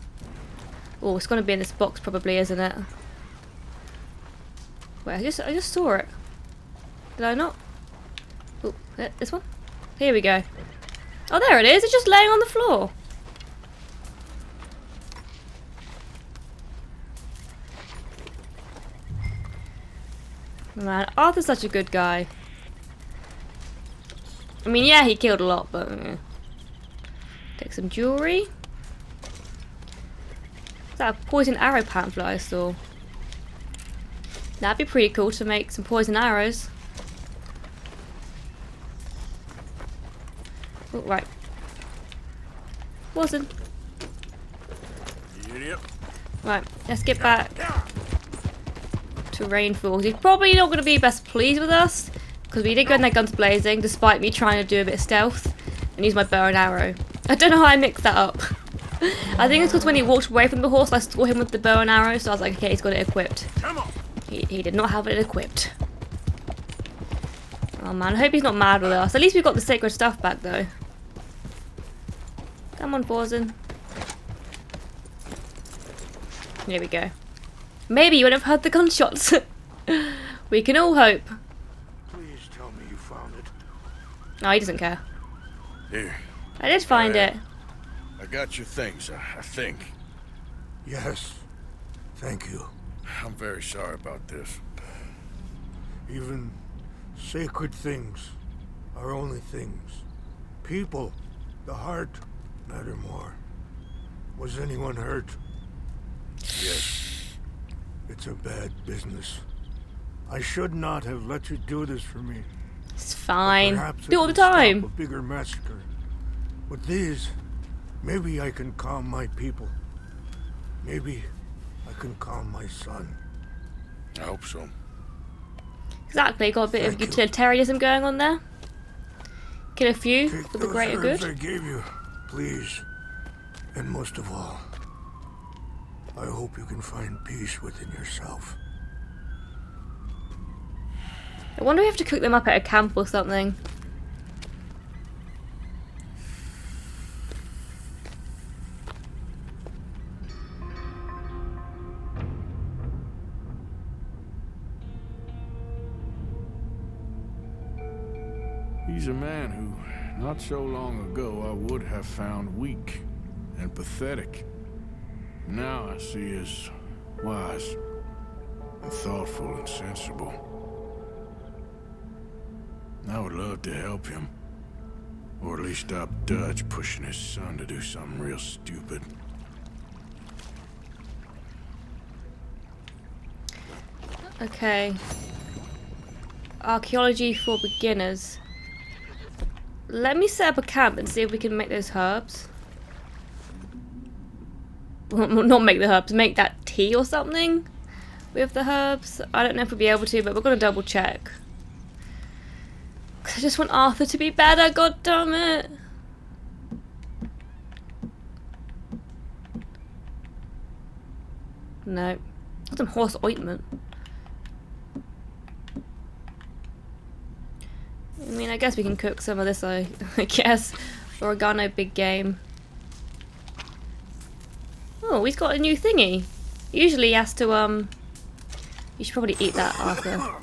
Oh, it's going to be in this box probably, isn't it? Wait, I just saw it. Did I not? Oh, this one? Here we go. Oh, there it is. It's just laying on the floor. Man, Arthur's such a good guy. I mean, yeah, he killed a lot, but... Take some jewellery. Is that a poison arrow pamphlet I saw? That'd be pretty cool to make some poison arrows. Oh, right. Wasn't. Idiot. Right, let's get back to Rainfall. He's probably not going to be best pleased with us because we did go in there guns blazing despite me trying to do a bit of stealth and use my bow and arrow. I don't know how I mixed that up. I think it's because when he walked away from the horse I saw him with the bow and arrow, so I was like, okay, he's got it equipped. Come on. He did not have it equipped. Oh man, I hope he's not mad with us. At least we got the sacred stuff back though. Come on, Forzen. Here we go. Maybe you would have heard the gunshots. We can all hope. Please tell me you found it. No, he doesn't care. Here. I did find it. I got your things, I think. Yes. Thank you. I'm very sorry about this. Even sacred things are only things. People, the heart, matter more. Was anyone hurt? Yes. It's a bad business. I should not have let you do this for me. It's fine. Perhaps Do it all the could stop time. A bigger massacre. With these, maybe I can calm my people. Maybe I can calm my son. I hope so. Exactly, got a bit of utilitarianism going on there. Kill a few Take for the those greater herbs good. I gave you, please. And most of all, I hope you can find peace within yourself. I wonder if we have to cook them up at a camp or something. He's a man who, not so long ago, I would have found weak and pathetic. Now I see as wise and thoughtful and sensible. I would love to help him. Or at least stop Dutch pushing his son to do something real stupid. Okay. Archaeology for beginners. Let me set up a camp and see if we can make those herbs. Well, not make the herbs, make that tea or something with the herbs. I don't know if we'll be able to, but we're going to double check. I just want Arthur to be better, god damn it. No. Got some horse ointment. I mean, I guess we can cook some of this, I guess. Oregano, big game. Oh, he's got a new thingy. Usually he has to, You should probably eat that, Arthur.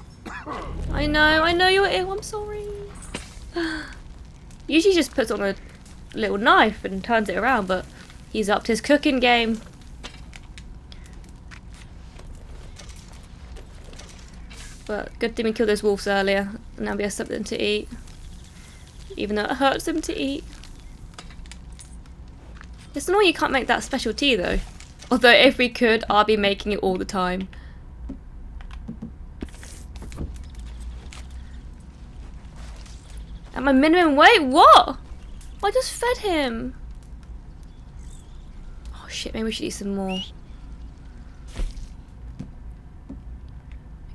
I know you're ill, I'm sorry. Usually he just puts on a little knife and turns it around, but he's upped his cooking game. But good thing we killed those wolves earlier, and now we have something to eat. Even though it hurts them to eat. It's annoying you can't make that special tea though. Although if we could, I'd be making it all the time. At my minimum weight? What? I just fed him. Oh shit, maybe we should eat some more.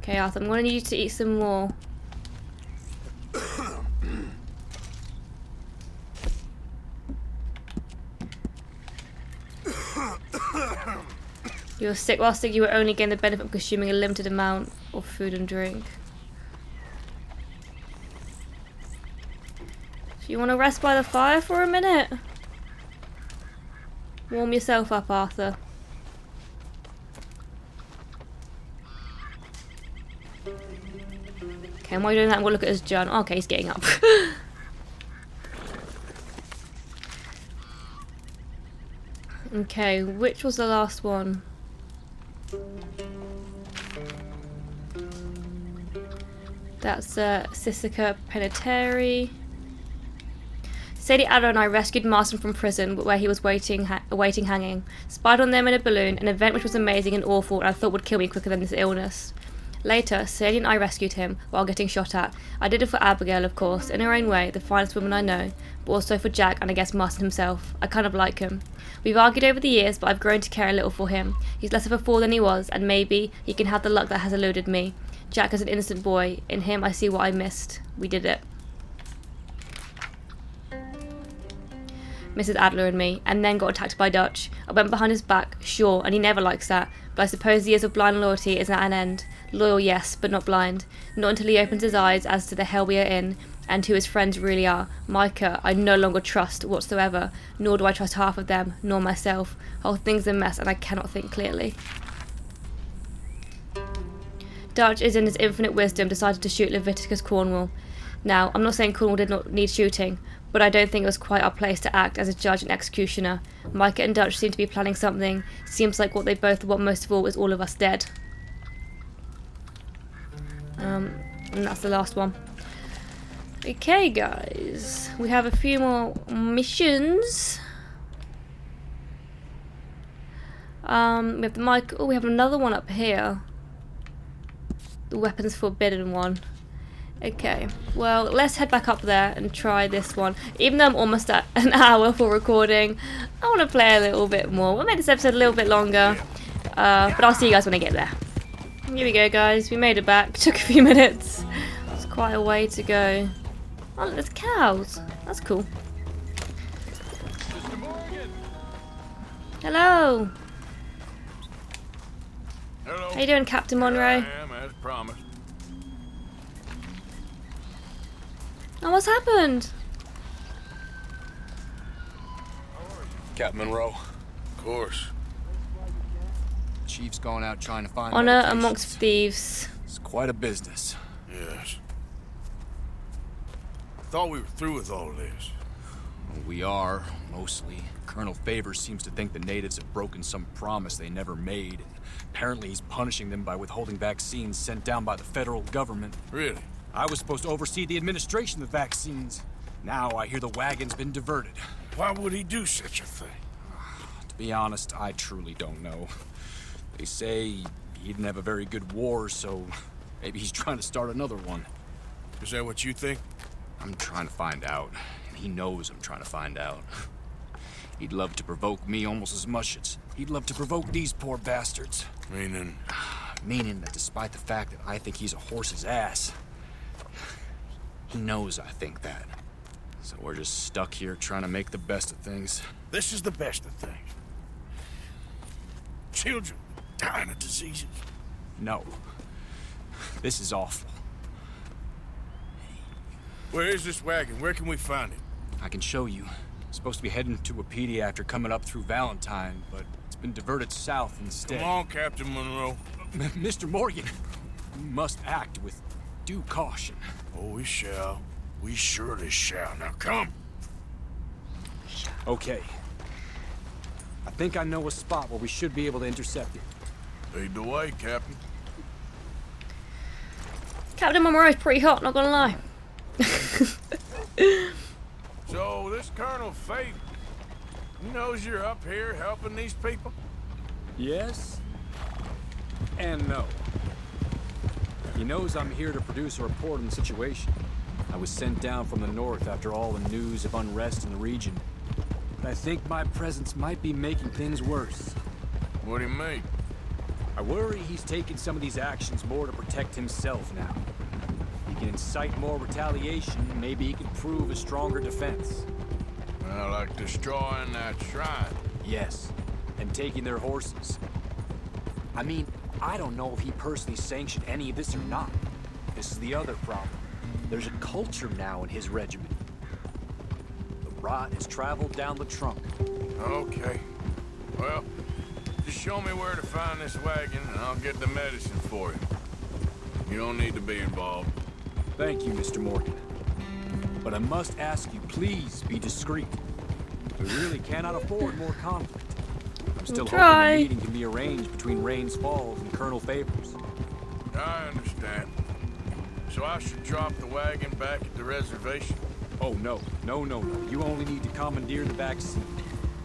Okay, Arthur, I'm gonna need you to eat some more. You were sick last week, you were only getting the benefit of consuming a limited amount of food and drink. You want to rest by the fire for a minute? Warm yourself up, Arthur. Okay, and while you're doing that, I'm going to look at his journal. Okay, he's getting up. Okay, which was the last one? That's Sissika Penitentiary. Sadie, Adler and I rescued Marston from prison where he was awaiting hanging. Spied on them in a balloon, an event which was amazing and awful and I thought would kill me quicker than this illness. Later, Sadie and I rescued him while getting shot at. I did it for Abigail, of course, in her own way, the finest woman I know, but also for Jack and I guess Marston himself. I kind of like him. We've argued over the years, but I've grown to care a little for him. He's less of a fool than he was, and maybe he can have the luck that has eluded me. Jack is an innocent boy. In him, I see what I missed. We did it. Mrs. Adler and me, and then got attacked by Dutch. I went behind his back, sure, and he never likes that, but I suppose the years of blind loyalty is at an end. Loyal, yes, but not blind. Not until he opens his eyes as to the hell we are in, and who his friends really are. Micah, I no longer trust whatsoever, nor do I trust half of them, nor myself. Whole thing's a mess, and I cannot think clearly. Dutch, is in his infinite wisdom, decided to shoot Leviticus Cornwall. Now, I'm not saying Cornwall did not need shooting, but I don't think it was quite our place to act as a judge and executioner. Micah and Dutch seem to be planning something. Seems like what they both want most of all is all of us dead. And that's the last one. Okay, guys. We have a few more missions. We have the mic. Oh, we have another one up here. The weapons forbidden one. Okay, well, let's head back up there and try this one. Even though I'm almost at an hour for recording, I want to play a little bit more. We'll make this episode a little bit longer, but I'll see you guys when I get there. Here we go, guys. We made it back. Took a few minutes. It's quite a way to go. Oh, look, there's cows. That's cool. Hello. Hello. How you doing, Captain Monroe? I am, as promised. Oh, what's happened? Captain Monroe. Of course. Chief's gone out trying to find Honor medications. amongst thieves. It's quite a business. Yes. thought we were through with all this. Well, we are, mostly. Colonel Favors seems to think the natives have broken some promise they never made. Apparently he's punishing them by withholding vaccines sent down by the federal government. Really? I was supposed to oversee the administration of the vaccines. Now I hear the wagon's been diverted. Why would he do such a thing? To be honest, I truly don't know. They say he didn't have a very good war, so maybe he's trying to start another one. Is that what you think? I'm trying to find out, and he knows I'm trying to find out. He'd love to provoke me almost as much as he'd love to provoke these poor bastards. Meaning? Meaning that despite the fact that I think he's a horse's ass, he knows I think that. So we're just stuck here trying to make the best of things. This is the best of things. Children dying of diseases. No. This is awful. Where is this wagon? Where can we find it? I can show you. Supposed to be heading to Wapiti after coming up through Valentine, but it's been diverted south instead. Come on, Captain Monroe. Mr. Morgan, you must act with due caution. Oh, we shall. We surely shall. Now come. Okay. I think I know a spot where we should be able to intercept it. Lead the way, Captain. Captain Monroe's pretty hot, not gonna lie. So, this Colonel Fate, he knows you're up here helping these people? Yes. And no. He knows I'm here to produce a report on the situation. I was sent down from the north after all the news of unrest in the region. But I think my presence might be making things worse. What do you mean? I worry he's taking some of these actions more to protect himself now. He can incite more retaliation, maybe he can prove a stronger defense. Well, like destroying that shrine. Yes, and taking their horses. I mean, I don't know if he personally sanctioned any of this or not. This is the other problem. There's a culture now in his regiment. The rot has traveled down the trunk. Okay. Well, just show me where to find this wagon and I'll get the medicine for you. You don't need to be involved. Thank you, Mr. Morgan. But I must ask you, please be discreet. We really cannot afford more conflict. I'm still hoping a meeting can be arranged between Rains Falls and Colonel Favors. I understand. So I should drop the wagon back at the reservation? Oh, no. No. You only need to commandeer the back seat.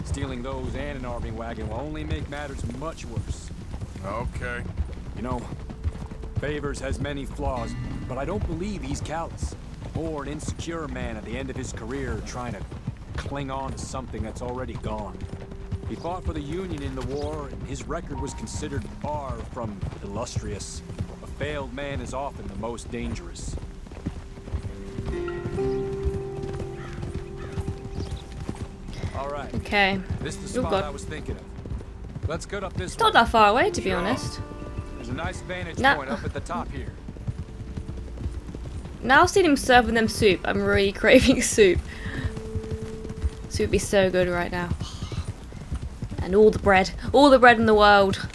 Stealing those and an army wagon will only make matters much worse. Okay. You know, Favors has many flaws, but I don't believe he's callous. Or an insecure man at the end of his career trying to cling on to something that's already gone. He fought for the Union in the war, and his record was considered far from illustrious. A failed man is often the most dangerous. All right. Okay. This is the spot I was thinking of. Let's go up this way. It's not that far away, to be honest. There's a nice vantage point up at the top here. Now I've seen him serving them soup. I'm really craving soup. Soup would be so good right now. And all the bread in the world.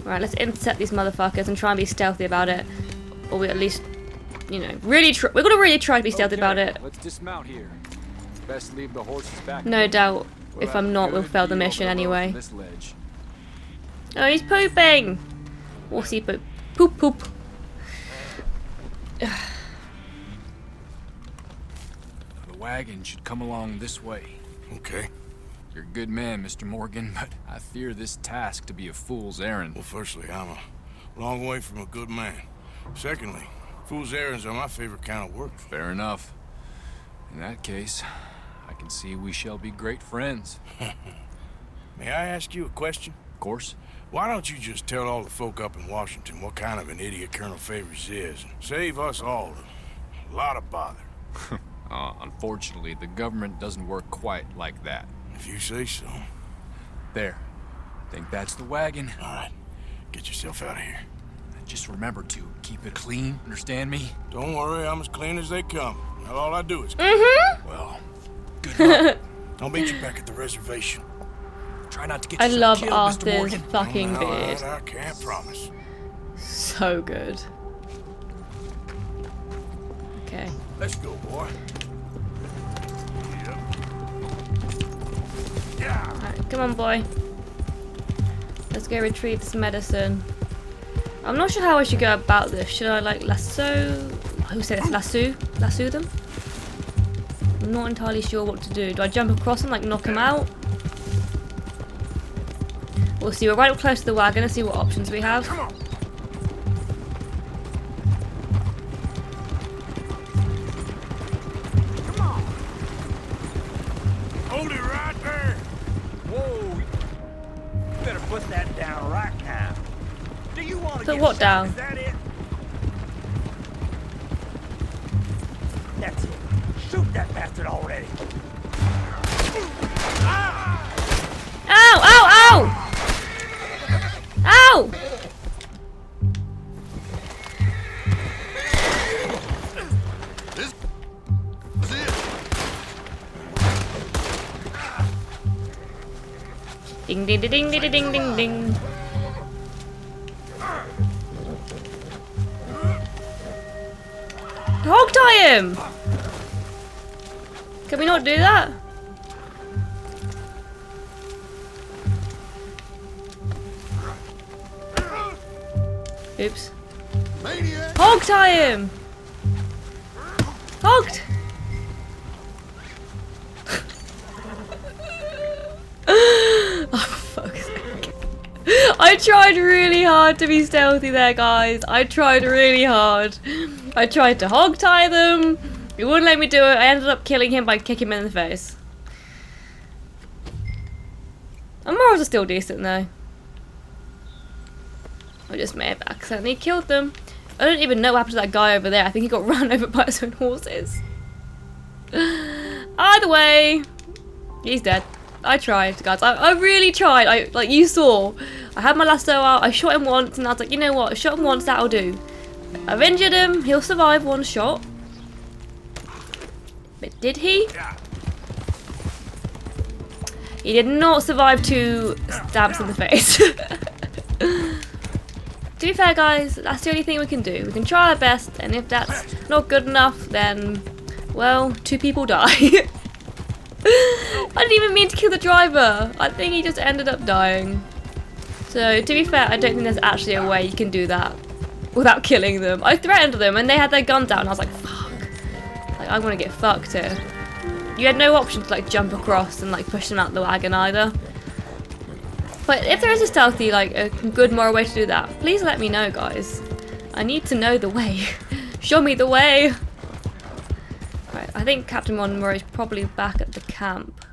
Right, let's intercept these motherfuckers and try and be stealthy about it. Or we at least, you know, we're gonna really try to be stealthy about it. Let's dismount here. Best leave the horses back. No doubt. If I'm not, we'll fail the mission anyway. Oh, he's pooping! What's he poop? Poop. The wagon should come along this way. Okay. You're a good man, Mr. Morgan, but I fear this task to be a fool's errand. Well, firstly, I'm a long way from a good man. Secondly, fool's errands are my favorite kind of work. Fair enough. In that case, I can see we shall be great friends. May I ask you a question? Of course. Why don't you just tell all the folk up in Washington what kind of an idiot Colonel Favors is, and save us all a lot of bother? Unfortunately, the government doesn't work quite like that. If you say so. There. Think that's the wagon? All right. Get yourself out of here. Just remember to keep it clean, understand me? Don't worry, I'm as clean as they come. Now all I do is Well, good luck. I'll meet you back at the reservation. Try not to get I love killed, Arthur's fucking beard. I can't promise. So good. Let's go, boy. Alright, come on, boy. Let's go retrieve this medicine. I'm not sure how I should go about this. Should I, like, lasso? Who said this? Lasso them? I'm not entirely sure what to do. Do I jump across and, like, knock him out? We'll see. We're right up close to the wagon and see what options we have. Come on. Hold it right there. Whoa! You better put that down right now. Do you want to Put get what shot? down? Is that it? That's it. Shoot that bastard already. Ow! Ow! Ow! Ow! This is it. Ding ding ding ding ding ding ding ding. Hog tie him! Can we not do that? Oops. Maniac. Hog tie him! Hogged! Oh, fuck's sake. I tried really hard to be stealthy there, guys. I tried really hard. I tried to hog tie them. He wouldn't let me do it. I ended up killing him by kicking him in the face. And morals are still decent, though. I just may have accidentally killed them. I don't even know what happened to that guy over there. I think he got run over by his own horses. Either way, he's dead. I tried, guys. I really tried. Like you saw, I had my lasso out. I shot him once, and I was like, you know what? I shot him once. That'll do. I've injured him. He'll survive one shot. But did he? He did not survive 2 stabs in the face. To be fair, guys, that's the only thing we can do. We can try our best, and if that's not good enough, then, well, 2 people die. I didn't even mean to kill the driver. I think he just ended up dying. So, to be fair, I don't think there's actually a way you can do that without killing them. I threatened them, and they had their guns out, and I was like, fuck. Like, I'm gonna get fucked here. You had no option to, like, jump across and, like, push them out the wagon either. But if there is a stealthy, like, a good moral way to do that, please let me know, guys. I need to know the way. Show me the way. Right, I think Captain Monroe is probably back at the camp.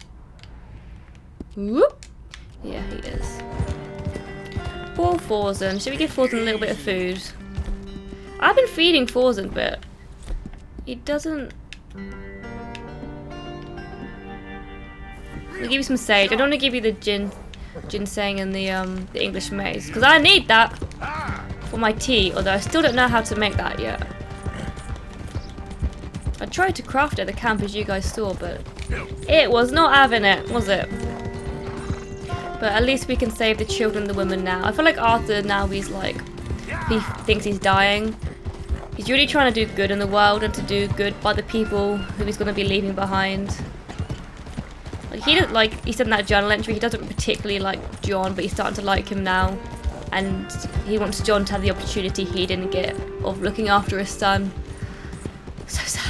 Whoop. Yeah, he is. Poor Forzen. Should we give Forzen a little bit of food? I've been feeding Forzen, but he doesn't... I'll give you some sage. I don't want to give you the ginseng and the English maize, because I need that for my tea, although I still don't know how to make that yet. I tried to craft it at the camp, as you guys saw, but it was not having it, was it? But at least we can save the children and the women now. I feel like Arthur now, he's like, he thinks he's dying. He's really trying to do good in the world and to do good by the people who he's going to be leaving behind. Like, he didn't, like, he said in that journal entry, he doesn't particularly like John, but he's starting to like him now. And he wants John to have the opportunity he didn't get of looking after his son. So sad.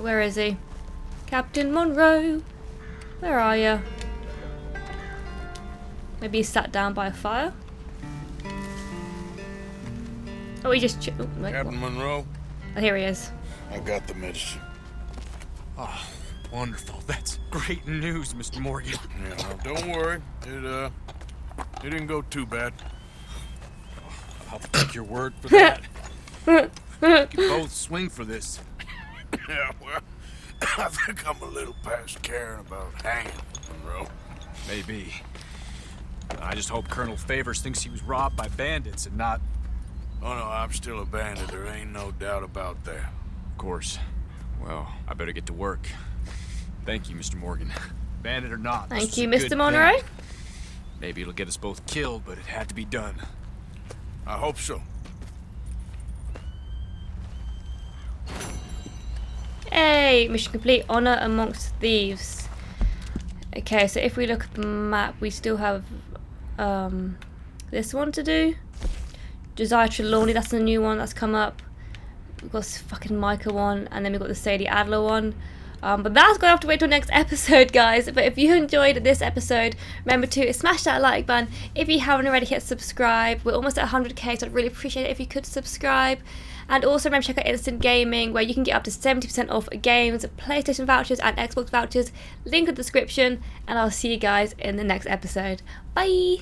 Where is he? Captain Monroe, where are you? Maybe he's sat down by a fire? Oh, he just... Oh, wait, Captain Monroe? Oh, here he is. I got the medicine. Oh, wonderful. That's great news, Mr. Morgan. Yeah, well, don't worry. It didn't go too bad. I'll take your word for that. We can both swing for this. Yeah, well, I think I'm a little past caring about hanging, Monroe. Maybe. I just hope Colonel Favors thinks he was robbed by bandits and not... Oh no, I'm still a bandit. There ain't no doubt about that. Of course. Well, I better get to work. Thank you, Mr. Morgan. Bandit or not. Thank you, Mr. Monroe. Maybe it'll get us both killed, but it had to be done. I hope so. Hey, mission complete. Honor amongst thieves. Okay, so if we look at the map, we still have this one to do. Josiah Trelawney, that's the new one that's come up. We've got this fucking Micah one, and then we've got the Sadie Adler one. But that's going to have to wait till next episode, guys. But if you enjoyed this episode, remember to smash that like button. If you haven't already, hit subscribe. We're almost at 100k, so I'd really appreciate it if you could subscribe. And also remember to check out Instant Gaming, where you can get up to 70% off games, PlayStation vouchers and Xbox vouchers. Link in the description, and I'll see you guys in the next episode. Bye!